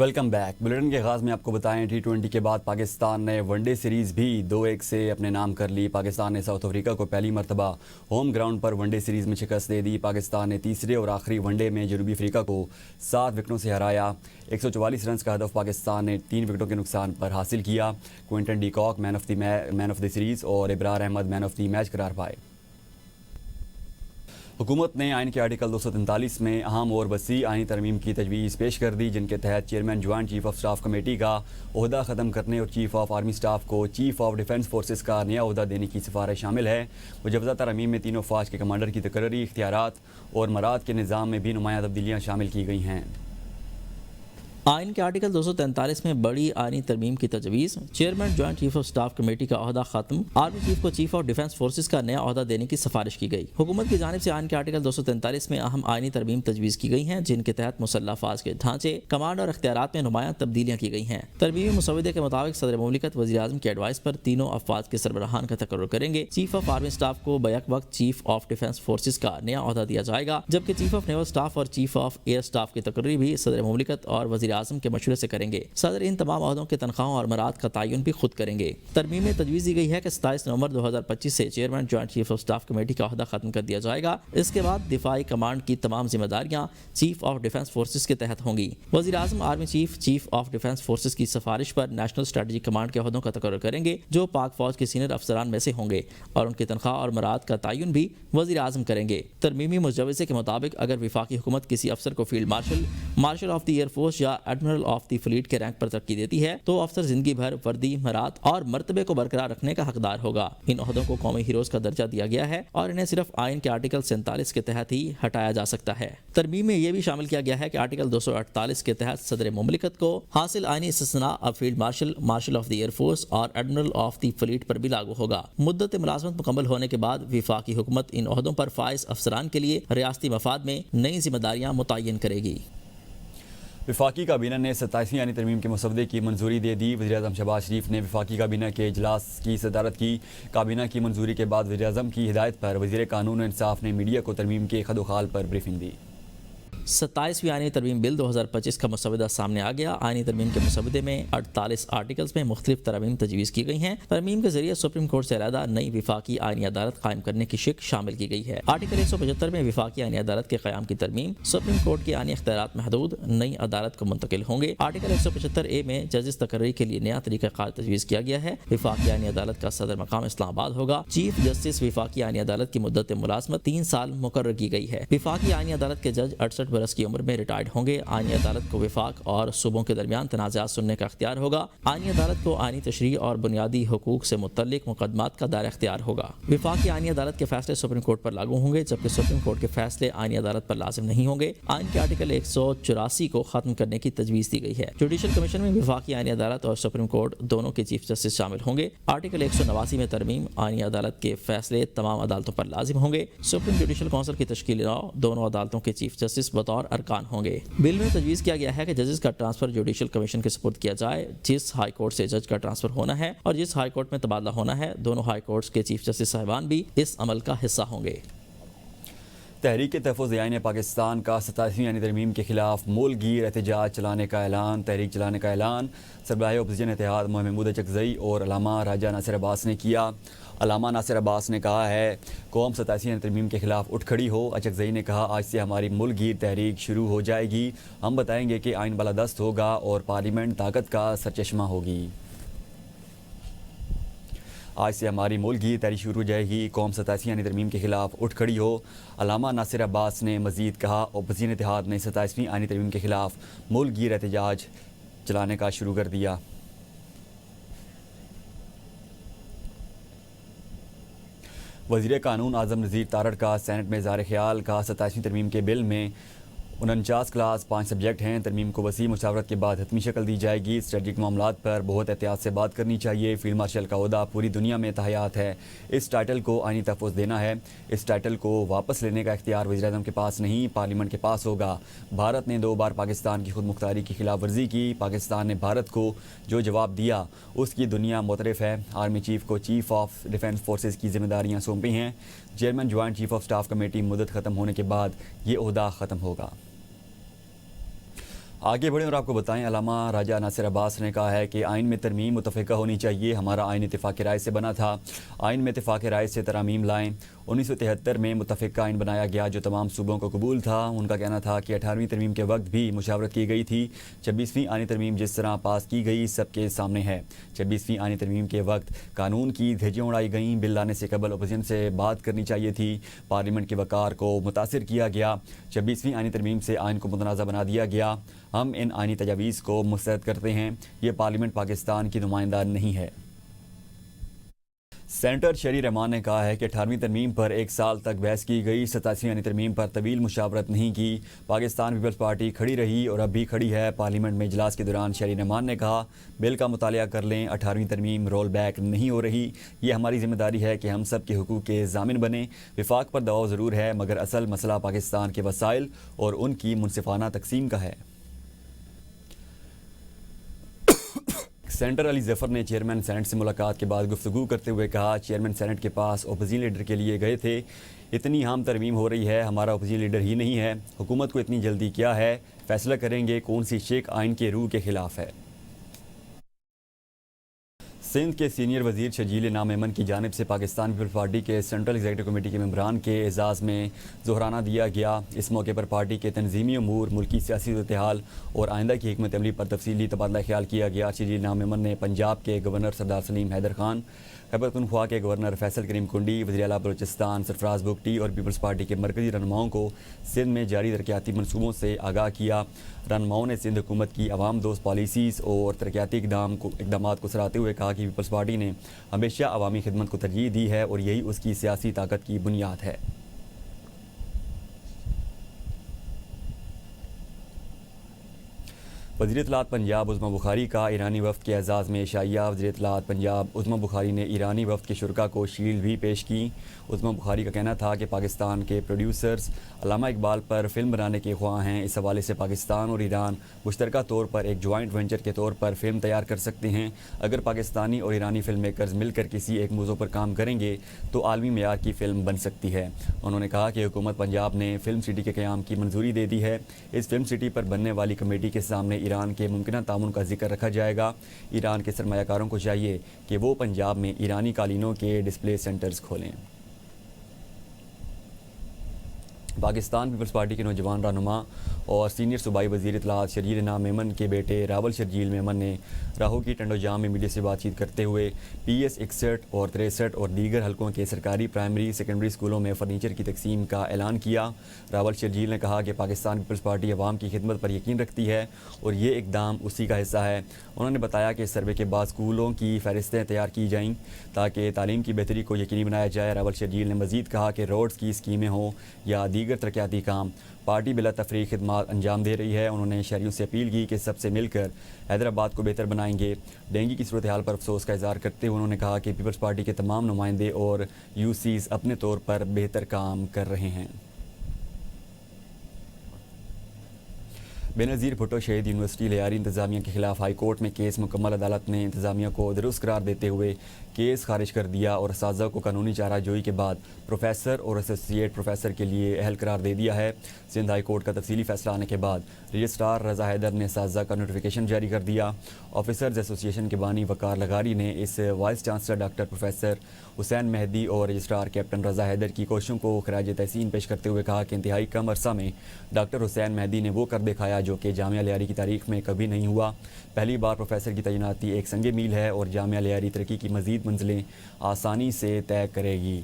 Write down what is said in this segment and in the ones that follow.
Welcome back. Bulletin کے آغاز میں آپ کو بتائیں T20 کے بعد پاکستان نے ون ڈے سیریز بھی 2-1 سے اپنے نام کر لی۔ پاکستان نے ساؤتھ افریقہ کو پہلی مرتبہ ہوم گراؤنڈ پر ون ڈے سیریز میں شکست دے دی۔ پاکستان نے تیسرے اور آخری ون ڈے میں جنوبی افریقہ کو 7 وکٹوں سے ہرایا۔ 144 رنز کا ہدف پاکستان نے 3 وکٹوں کے نقصان پر حاصل کیا۔ کوئنٹن ڈی کاک مین آف دی سیریز اور ابرار احمد مین آف دی میچ قرار پائے۔ حکومت نے آئین کے آرٹیکل 243 میں اہم اور وسیع آئینی ترمیم کی تجویز پیش کر دی، جن کے تحت chairman joint chief of staff committee کا عہدہ ختم کرنے اور چیف آف آرمی سٹاف کو چیف آف ڈیفنس فورسز کا نیا عہدہ دینے کی سفارش شامل ہے۔ مجوزہ ترمیم میں تینوں افواج کے کمانڈر کی تقرری، اختیارات اور مراد کے نظام میں بھی نمایاں تبدیلیاں شامل کی گئی ہیں۔ آئین کے آرٹیکل 243 میں بڑی آئینی ترمیم کی تجویز، chairman joint chief of staff committee کا عہدہ ختم، آرمی چیف کو چیف آف ڈیفنس فورسز کا نیا عہدہ دینے کی سفارش کی گئی۔ حکومت کی جانب سے آئین کے آرٹیکل 243 میں اہم آئینی ترمیم تجویز کی گئی ہیں، جن کے تحت مسلح افواج کے ڈھانچے، کمانڈ اور اختیارات میں نمایاں تبدیلیاں کی گئی ہیں۔ ترمیمی مسودے کے مطابق صدر مملکت وزیر اعظم کی ایڈوائس پر تینوں افواج کے سربراہان کا تقرر کریں گے۔ چیف آف آرمی سٹاف کو بیک وقت چیف آف ڈیفنس فورسز کا نیا عہدہ دیا جائے گا، جبکہ چیف آف نیول سٹاف اور چیف آف ایئر سٹاف کی تقرری بھی صدر مملکت اور وزیر اعظم کے مشورے سے کریں گے۔ صدر ان تمام عہدوں کے تنخواہوں اور مراد کا تعین بھی خود کریں گے۔ ترمیم میں تجویز دی گئی ہے کہ 27 نومبر 2025 سے chairman joint chief of staff committee کا عہدہ ختم کر دیا جائے گا۔ اس کے بعد دفاعی کمانڈ کی تمام ذمہ داریاں چیف آف ڈیفنس فورسز کے تحت ہوں گی۔ وزیر اعظم army chief chief of defence forces کی سفارش پر نیشنل اسٹریٹجی کمانڈ کے عہدوں کا تقرر کریں گے، جو پاک فوج کے سینئر افسران میں سے ہوں گے، اور ان کی تنخواہ اور مراد کا تعین بھی وزیر اعظم کریں گے۔ ترمیمی مجوزے کے مطابق اگر وفاقی حکومت کسی افسر کو field marshal, martial of the air force یا ایڈمرل آف دی فلیٹ کے رینک پر ترقی دیتی ہے تو افسر زندگی بھر وردی، مراد اور مرتبے کو برقرار رکھنے کا حقدار ہوگا۔ ان عہدوں کو قومی ہیروز کا درجہ دیا گیا ہے اور انہیں صرف آئین کے آرٹیکل 47 کے تحت ہی ہٹایا جا سکتا ہے۔ ترمیم میں یہ بھی شامل کیا گیا ہے کہ آرٹیکل 248 کے تحت صدر مملکت کو حاصل آئینی استثناء اب field marshal, martial of the air force اور ایڈمرل آف دی فلیٹ پر بھی لاگو ہوگا۔ مدت ملازمت مکمل ہونے کے بعد وفاقی حکومت ان عہدوں پر فائز افسران کے لیے ریاستی مفاد میں نئی ذمہ داریاں متعین کرے گی۔ وفاقی کابینہ نے 27ویں آئینی ترمیم کے مسودے کی منظوری دے دی۔ وزیر اعظم شہباز شریف نے وفاقی کابینہ کے اجلاس کی صدارت کی۔ کابینہ کی منظوری کے بعد وزیر اعظم کی ہدایت پر وزیر قانون و انصاف نے میڈیا کو ترمیم کے خد و خال پر بریفنگ دی۔ 27ویں آئینی ترمیم بل 2025 کا مسودہ سامنے آ گیا۔ آئینی ترمیم کے مسودے میں 48 آرٹیکلز میں مختلف ترامیم تجویز کی گئی ہیں۔ ترمیم کے ذریعے سپریم کورٹ سے علیحدہ نئی وفاقی آئینی عدالت قائم کرنے کی شق شامل کی گئی ہے۔ آرٹیکل 175 میں وفاقی آئینی عدالت کے قیام کی ترمیم، سپریم کورٹ کے آئینی اختیارات محدود، نئی عدالت کو منتقل ہوں گے۔ آرٹیکل 175 میں ججز تقرری کے لیے نیا طریقہ کار تجویز کیا گیا ہے۔ وفاقی آئینی عدالت کا صدر مقام اسلام آباد ہوگا۔ چیف جسٹس وفاقی آئینی عدالت کی مدت ملازمت 3 سال مقرر کی گئی ہے۔ وفاقی آئینی عدالت کے جج 68 برس کی عمر میں ریٹائرڈ ہوں گے۔ آئینی عدالت کو وفاق اور صوبوں کے درمیان تنازعات سننے کا اختیار ہوگا۔ آئینی عدالت کو آئینی تشریع اور بنیادی حقوق سے متعلق مقدمات کا دائرہ اختیار ہوگا۔ وفاقی آئینی عدالت کے فیصلے سپریم کورٹ پر لاگو ہوں گے، جبکہ سپریم کورٹ کے فیصلے آئینی عدالت پر لازم نہیں ہوں گے۔ آئین کے آرٹیکل 184 کو ختم کرنے کی تجویز دی گئی ہے۔ جوڈیشل کمیشن میں وفاقی آئینی عدالت اور سپریم کورٹ دونوں کے چیف جسٹس شامل ہوں گے۔ آرٹیکل 189 میں ترمیم، آئینی عدالت کے فیصلے تمام عدالتوں پر لازم ہوں گے۔ سپریم جوڈیشل کونسل کی تشکیل دونوں عدالتوں کے چیف جسٹس بطور ارکان ہوں گے۔ بل میں تجویز کیا گیا ہے کہ ججز کا ٹرانسفر جوڈیشل کمیشن کے سپرد کیا جائے۔ جس ہائی کورٹ سے جج کا ٹرانسفر ہونا ہے اور جس ہائی کورٹ میں تبادلہ ہونا ہے، دونوں ہائی کورٹس کے چیف جسٹس صاحبان بھی اس عمل کا حصہ ہوں گے۔ تحریک تحفظ آئین پاکستان کا 27ویں آئینی ترمیم کے خلاف مول گیر احتجاج چلانے کا اعلان، تحریک چلانے کا اعلان سربراہ اپوزیشن اتحاد محمود اچکزئی اور علامہ راجہ ناصر عباس نے کیا۔ علامہ ناصر عباس نے کہا ہے، قوم 27ویں آئینی ترمیم کے خلاف اٹھ کھڑی ہو۔ اچکزئی نے کہا، آج سے ہماری ملک گیر تحریک شروع ہو جائے گی۔ ہم بتائیں گے کہ آئین بالادست ہوگا اور پارلیمنٹ طاقت کا سرچشمہ ہوگی۔ آج سے ہماری ملک گیر تحریک شروع ہو جائے گی، قوم 27ویں آئینی ترمیم کے خلاف اٹھ کھڑی ہو۔ علامہ ناصر عباس نے مزید کہا، اپوزیشن اتحاد نے 27ویں آئینی ترمیم کے خلاف ملک گیر احتجاج چلانے کا شروع کر دیا۔ وزیر قانون اعظم نذیر تارڑ کا سینٹ میں اظہار خیال، کہا 27ویں ترمیم کے بل میں 49 کلاس 5 سبجیکٹ ہیں۔ ترمیم کو وسیع مشاورت کے بعد حتمی شکل دی جائے گی۔ اسٹریٹجک معاملات پر بہت احتیاط سے بات کرنی چاہیے۔ فیلڈ مارشل کا عہدہ پوری دنیا میں تحیات ہے۔ اس ٹائٹل کو آئینی تحفظ دینا ہے۔ اس ٹائٹل کو واپس لینے کا اختیار وزیر اعظم کے پاس نہیں، پارلیمنٹ کے پاس ہوگا۔ بھارت نے 2 بار پاکستان کی خود مختاری کی خلاف ورزی کی۔ پاکستان نے بھارت کو جو جواب دیا اس کی دنیا معترف ہے۔ آرمی چیف کو چیف آف ڈیفنس فورسز کی ذمہ داریاں سونپی ہیں۔ Chairman joint chief of staff committee مدت ختم ہونے کے بعد یہ عہدہ ختم ہوگا۔ آگے بڑھیں اور آپ کو بتائیں، علامہ راجہ ناصر عباس نے کہا ہے کہ آئین میں ترمیم متفقہ ہونی چاہیے. ہمارا آئین اتفاق رائے سے بنا تھا. آئین میں اتفاق رائے سے ترامیم لائیں. 1973 میں متفقہ آئین بنایا گیا جو تمام صوبوں کو قبول تھا. ان کا کہنا تھا کہ 18ویں ترمیم کے وقت بھی مشاورت کی گئی تھی. 26ویں آئینی ترمیم جس طرح پاس کی گئی سب کے سامنے ہے. 26ویں آئینی ترمیم کے وقت قانون کی دھجیاں اڑائی گئیں. بل لانے سے قبل اپوزیشن سے بات کرنی چاہیے تھی. پارلیمنٹ کے وقار کو متاثر کیا گیا. 26ویں آئینی ترمیم سے آئین کو متنازع بنا دیا گیا. ہم ان آئینی تجاویز کو مسترد کرتے ہیں. یہ پارلیمنٹ پاکستان کی نمائندہ نہیں ہے. سینیٹر شہری رحمان نے کہا ہے کہ 18ویں ترمیم پر 1 سال تک بحث کی گئی. 87ویں آئینی ترمیم پر طویل مشاورت نہیں کی. پاکستان پیپلز پارٹی کھڑی رہی اور اب بھی کھڑی ہے. پارلیمنٹ میں اجلاس کے دوران شہری رحمان نے کہا بل کا مطالعہ کر لیں. 18ویں ترمیم رول بیک نہیں ہو رہی. یہ ہماری ذمہ داری ہے کہ ہم سب کے حقوق کے ضامن بنیں. وفاق پر دباؤ ضرور ہے مگر اصل مسئلہ پاکستان کے وسائل اور ان کی منصفانہ تقسیم کا ہے. سینیٹر علی ظفر نے چیئرمین سینٹ سے ملاقات کے بعد گفتگو کرتے ہوئے کہا چیئرمین سینٹ کے پاس اپوزیشن لیڈر کے لیے گئے تھے. اتنی اہم ترمیم ہو رہی ہے, ہمارا اپوزیشن لیڈر ہی نہیں ہے. حکومت کو اتنی جلدی کیا ہے؟ فیصلہ کریں گے کون سی شیک آئین کے روح کے خلاف ہے. سندھ کے سینئر وزیر شرجیل انعام میمن کی جانب سے پاکستان پیپلز پارٹی کے سینٹرل ایگزیکٹو کمیٹی کے ممبران کے اعزاز میں ظہرانہ دیا گیا. اس موقع پر پارٹی کے تنظیمی امور, ملکی سیاسی صورتحال اور آئندہ کی حکمت عملی پر تفصیلی تبادلہ خیال کیا گیا. شرجیل انعام میمن نے پنجاب کے گورنر سردار سلیم حیدر خان, خیبر پختونخوا کے گورنر فیصل کریم کنڈی, وزیر اعلیٰ بلوچستان سرفراز بگٹی اور پیپلز پارٹی کے مرکزی رہنماؤں کو سندھ میں جاری ترقیاتی منصوبوں سے آگاہ کیا. رہنماؤں نے سندھ حکومت کی عوام دوست پالیسیز اور ترقیاتی اقدامات کو سراہتے ہوئے کہا کہ پیپلز پارٹی نے ہمیشہ عوامی خدمت کو ترجیح دی ہے اور یہی اس کی سیاسی طاقت کی بنیاد ہے. وزیر اطلاعات پنجاب عظمی بخاری کا ایرانی وفد کے اعزاز میں عشائیہ. وزیر اطلاعات پنجاب عظمی بخاری نے ایرانی وفد کے شرکاء کو شیلڈ بھی پیش کی. عظمی بخاری کا کہنا تھا کہ پاکستان کے پروڈیوسرز علامہ اقبال پر فلم بنانے کے خواہاں ہیں. اس حوالے سے پاکستان اور ایران مشترکہ طور پر ایک جوائنٹ وینچر کے طور پر فلم تیار کر سکتے ہیں. اگر پاکستانی اور ایرانی فلم میکرز مل کر کسی ایک موضوع پر کام کریں گے تو عالمی معیار کی فلم بن سکتی ہے. انہوں نے کہا کہ حکومت پنجاب نے فلم سٹی کے قیام کی منظوری دے دی ہے. اس فلم سٹی پر بننے والی کمیٹی کے سامنے ایران کے ممکنہ تعاون کا ذکر رکھا جائے گا. ایران کے سرمایہ کاروں کو چاہیے کہ وہ پنجاب میں ایرانی قالینوں کے ڈسپلے سینٹرز کھولیں. پاکستان پیپلز پارٹی کے نوجوان رہنما اور سینئر صوبائی وزیر اطلاعات شرجیل انعام میمن کے بیٹے راول شرجیل میمن نے راہو کی ٹنڈو جام میں میڈیا سے بات چیت کرتے ہوئے پی ایس 61 اور 63 اور دیگر حلقوں کے سرکاری پرائمری سیکنڈری اسکولوں میں فرنیچر کی تقسیم کا اعلان کیا. راول شرجیل نے کہا کہ پاکستان پیپلز پارٹی عوام کی خدمت پر یقین رکھتی ہے اور یہ اقدام اسی کا حصہ ہے. انہوں نے بتایا کہ سروے کے بعد اسکولوں کی فہرستیں تیار کی جائیں تاکہ تعلیم کی بہتری کو یقینی بنایا جائے. راول شرجیل نے مزید کہا کہ روڈز کی اسکیمیں ہوں یا دیگر ترقیاتی کام, پارٹی بلا تفریق خدمات انجام دے رہی ہے. انہوں نے شہریوں سے اپیل کی کہ سب سے مل کر حیدرآباد کو بہتر بنائیں گے. ڈینگی کی صورتحال پر افسوس کا اظہار کرتے ہوئے انہوں نے کہا کہ پیپلز پارٹی کے تمام نمائندے اور یو سیز اپنے طور پر بہتر کام کر رہے ہیں. بینظیر بھٹو شہید یونیورسٹی لیاری انتظامیہ کے خلاف ہائی کورٹ میں کیس مکمل. عدالت نے انتظامیہ کو درست قرار دیتے ہوئے کیس خارج کر دیا اور اساتذہ کو قانونی چارہ جوئی کے بعد پروفیسر اور ایسوسیٹ پروفیسر کے لیے اہل قرار دے دیا ہے. سندھ ہائی کورٹ کا تفصیلی فیصلہ آنے کے بعد رجسٹرار رضا حیدر نے اساتذہ کا نوٹیفیکیشن جاری کر دیا. آفیسرز ایسوسی ایشن کے بانی وقار لغاری نے اس وائس چانسلر ڈاکٹر پروفیسر حسین مہدی اور رجسٹرار کیپٹن رضا حیدر کی کوششوں کو خراج تحسین پیش کرتے ہوئے کہا کہ انتہائی کم عرصہ میں ڈاکٹر حسین مہدی نے وہ کر دکھایا جو کہ جامعہ لیاری کی تاریخ میں کبھی نہیں ہوا. پہلی بار پروفیسر کی تعیناتی ایک سنگ میل ہے اور جامعہ لیاری ترقی کی مزید منزلیں آسانی سے طے کرے گی.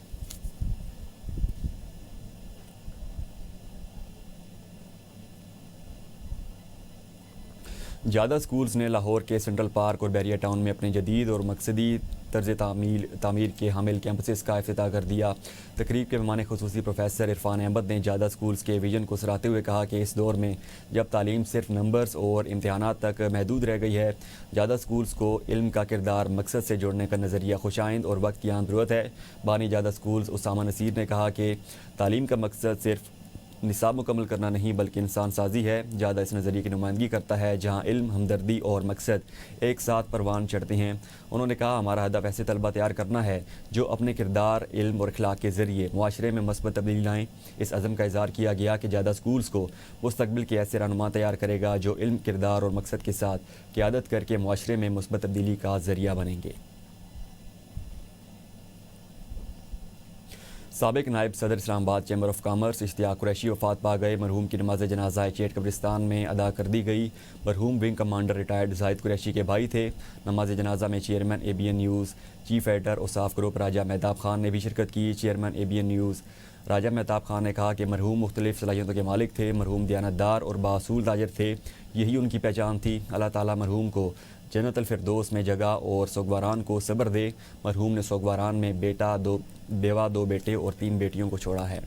زیادہ اسکولز نے لاہور کے سینٹرل پارک اور بیریا ٹاؤن میں اپنے جدید اور مقصدی طرز تعمیر کے حامل کیمپسز کا افتتاح کر دیا. تقریب کے مہمان خصوصی پروفیسر عرفان احمد نے زیادہ اسکولز کے ویژن کو سراہتے ہوئے کہا کہ اس دور میں جب تعلیم صرف نمبرز اور امتحانات تک محدود رہ گئی ہے, زیادہ اسکولز کو علم کا کردار مقصد سے جوڑنے کا نظریہ خوشائند اور وقت کی عام ضرورت ہے. بانی زیادہ اسکولز اسامہ نصیر نے کہا کہ تعلیم کا مقصد صرف نصاب مکمل کرنا نہیں بلکہ انسان سازی ہے. زیادہ اس نظریے کی نمائندگی کرتا ہے جہاں علم، ہمدردی اور مقصد ایک ساتھ پروان چڑھتے ہیں. انہوں نے کہا ہمارا ہدف ایسے طلبہ تیار کرنا ہے جو اپنے کردار، علم اور اخلاق کے ذریعے معاشرے میں مثبت تبدیلی لائیں. اس عزم کا اظہار کیا گیا کہ زیادہ سکولز کو مستقبل کے ایسے رہنما تیار کرے گا جو علم، کردار اور مقصد کے ساتھ قیادت کر کے معاشرے میں مثبت تبدیلی کا ذریعہ بنیں گے. سابق نائب صدر اسلام آباد چیمبر آف کامرس اشتیاق قریشی وفات پا گئے. مرحوم کی نماز جنازہ چیٹ قبرستان میں ادا کر دی گئی. مرحوم ونگ کمانڈر ریٹائرڈ زاہد قریشی کے بھائی تھے. نماز جنازہ میں chairman ABN news, chief editor اوصاف گروپ راجہ مہتاب خان نے بھی شرکت کی. چیئرمین ABN نیوز راجہ مہتاب خان نے کہا کہ مرحوم مختلف صلاحیتوں کے مالک تھے. مرحوم دیانتدار اور بااصول تاجر تھے. یہی ان کی پہچان تھی. اللہ تعالیٰ مرحوم کو جنت الفردوس میں جگہ اور سوگواران کو صبر دے. مرحوم نے سوگواران میں بیوہ، 2 بیٹے اور 3 بیٹیوں کو چھوڑا ہے.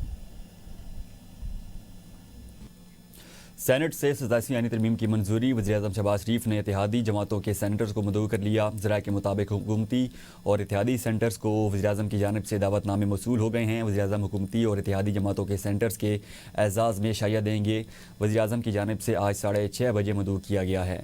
سینٹ سے 27ویں آئینی ترمیم کی منظوری. وزیراعظم شہباز شریف نے اتحادی جماعتوں کے سینٹرز کو مدعو کر لیا. ذرائع کے مطابق حکومتی اور اتحادی سینٹرز کو وزیراعظم کی جانب سے دعوت نامے موصول ہو گئے ہیں. وزیراعظم حکومتی اور اتحادی جماعتوں کے سینٹرز کے اعزاز میں شائع دیں گے. وزیراعظم کی جانب سے آج 6:30 بجے مدعو کیا گیا ہے.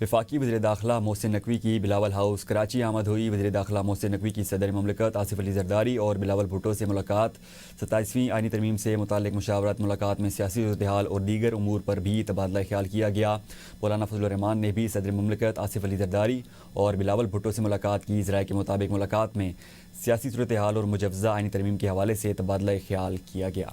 وفاقی وزیر داخلہ محسن نقوی کی بلاول ہاؤس کراچی آمد ہوئی. وزیر داخلہ محسن نقوی کی صدر مملکت آصف علی زرداری اور بلاول بھٹو سے ملاقات. 27ویں آئینی ترمیم سے متعلق مشاورت ملاقات میں سیاسی صورتحال اور دیگر امور پر بھی تبادلہ خیال کیا گیا. مولانا فضل الرحمان نے بھی صدر مملکت آصف علی زرداری اور بلاول بھٹو سے ملاقات کی. ذرائع کے مطابق ملاقات میں سیاسی صورتحال اور مجوزہ آئینی ترمیم کے حوالے سے تبادلہ خیال کیا گیا.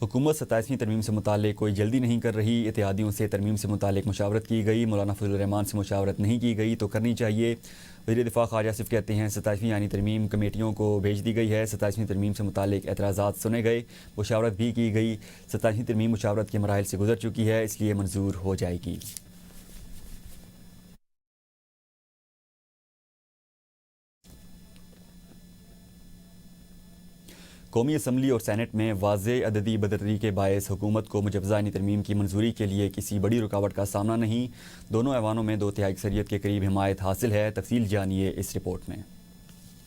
حکومت 27ویں ترمیم سے متعلق کوئی جلدی نہیں کر رہی. اتحادیوں سے ترمیم سے متعلق مشاورت کی گئی. مولانا فضل الرحمان سے مشاورت نہیں کی گئی تو کرنی چاہیے. وزیر دفاع خواجہ آصف کہتے ہیں 27ویں آئینی ترمیم کمیٹیوں کو بھیج دی گئی ہے. 27ویں ترمیم سے متعلق اعتراضات سنے گئے، مشاورت بھی کی گئی. 27ویں ترمیم مشاورت کے مراحل سے گزر چکی ہے، اس لیے منظور ہو جائے گی. قومی اسمبلی اور سینٹ میں واضح عددی برتری کے باعث حکومت کو مجوزہ آئینی ترمیم کی منظوری کے لیے کسی بڑی رکاوٹ کا سامنا نہیں. دونوں ایوانوں میں 2/3 اکثریت کے قریب حمایت حاصل ہے. تفصیل جانیے اس رپورٹ میں.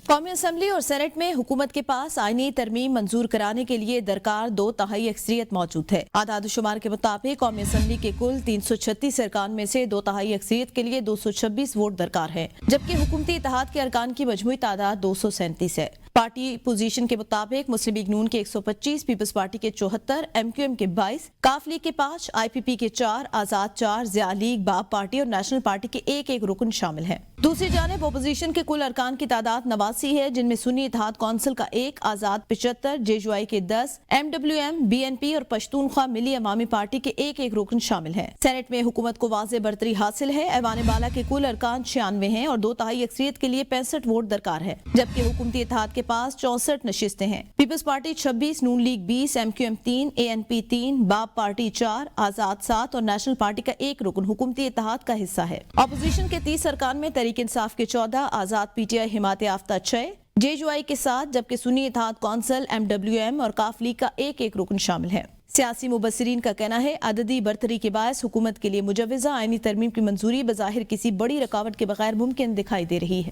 قومی اسمبلی اور سینٹ میں حکومت کے پاس آئینی ترمیم منظور کرانے کے لیے درکار 2/3 اکثریت موجود ہے. اعداد و شمار کے مطابق قومی اسمبلی کے کل 336 ارکان میں سے 2/3 اکثریت کے لیے 226 ووٹ درکار ہیں، جبکہ حکومتی اتحاد کے ارکان کی مجموعی تعداد 237 ہے. پارٹی پوزیشن کے مطابق مسلم لیگ نون کے 125، پیپلز پارٹی کے 74، MQM کے 22، کاف لیگ کے 5، IPP کے 4، آزاد 4، ضیاء لیگ، باب پارٹی اور نیشنل پارٹی کے ایک رکن شامل ہیں. دوسری جانب اپوزیشن کے کل ارکان کی تعداد 89 ہے، جن میں سنی اتحاد کونسل کا 1، آزاد 75، JUI کے 10، MWM، BNP اور پشتونخوا ملی عوامی پارٹی کے ایک رکن شامل ہیں. سینٹ میں حکومت کو واضح برتری حاصل ہے. ایوان بالا کے کل ارکان 96 ہیں اور 2/3 اکثریت کے لیے 65 ووٹ درکار ہے، جبکہ حکومتی اتحاد کے پاس 64 نشستیں ہیں. پیپلز پارٹی 26، نون لیگ 20، MQM 3، ANP 3، باب پارٹی 4، آزاد 7 اور نیشنل پارٹی کا ایک رکن حکومتی اتحاد کا حصہ ہے. اپوزیشن کے 30 ارکان میں تحریک انصاف کے 14، آزاد PTI حمایت یافتہ 6، JUI کے 7، جبکہ سنی اتحاد کونسل، MWM اور کاف لیگ کا ایک رکن شامل ہے. سیاسی مبصرین کا کہنا ہے عددی برتری کے باعث حکومت کے لیے مجوزہ آئینی ترمیم کی منظوری بظاہر کسی بڑی رکاوٹ کے بغیر ممکن دکھائی دے رہی ہے.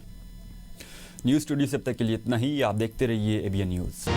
نیوز اسٹوڈیو سے اب تک کے لیے اتنا ہی. آپ دیکھتے رہیے ABN نیوز.